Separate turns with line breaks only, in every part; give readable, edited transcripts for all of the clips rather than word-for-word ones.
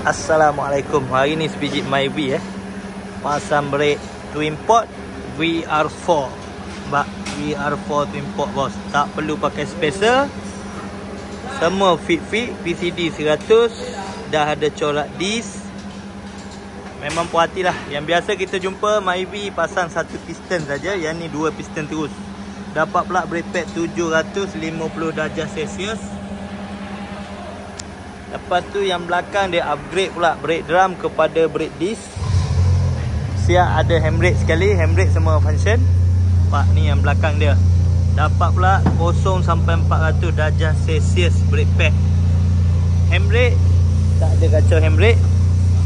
Assalamualaikum. Hari ni sebiji Myvi pasang brake twin port VR4. VR4 twin port bos. Tak perlu pakai spacer. Semua fit PCD 100. Dah ada corak disc. Memang puas hati lah. Yang biasa kita jumpa Myvi pasang satu piston saja. Yang ni dua piston terus. Dapat pula brake pad 750 darjah Celsius. Lepas tu yang belakang dia upgrade pula brake drum kepada brake disc. Siap ada handbrake sekali. Handbrake semua function. Pak ni yang belakang dia. Dapat pula 0 sampai 400 darjah Celsius brake pad. Handbrake tak ada kacau handbrake.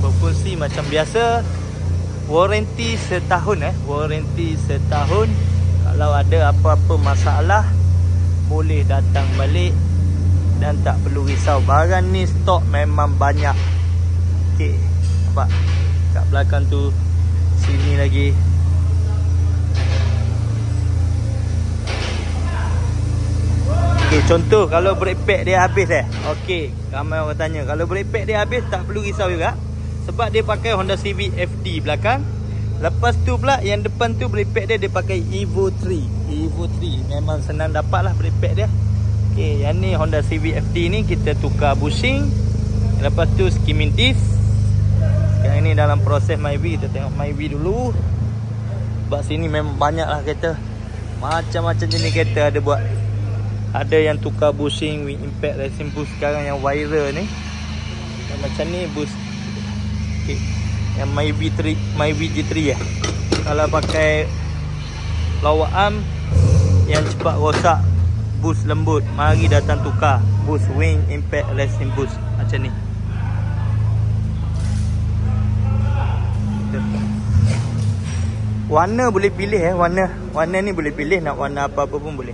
Berfungsi macam biasa. Warranty setahun Warranty setahun. Kalau ada apa-apa masalah boleh datang balik. Dan tak perlu risau. Barang ni stok memang banyak. Okey, nampak kat belakang tu. Sini lagi. Okey, contoh kalau brake pad dia habis Okey, ramai orang tanya kalau brake pad dia habis tak perlu risau juga. Sebab dia pakai Honda Civic FD belakang. Lepas tu pula yang depan tu brake pad dia pakai Evo 3. Evo 3 memang senang dapat lah brake pad dia. Okay, yang ni Honda Civic FD ni kita tukar bushing. Lepas tu skimming disc. Sekarang ni dalam proses Myvi. Kita tengok Myvi dulu. Sebab sini memang banyak lah kereta. Macam-macam jenis kereta ada buat. Ada yang tukar bushing with impact racing boost. Sekarang yang viral ni yang macam ni boost. Okay. Yang Myvi G3 Kalau pakai lower arm yang cepat rosak boost lembut, mari datang tukar boost wing impact racing boost macam ni. Warna boleh pilih warna ni boleh pilih nak warna apa-apa pun boleh.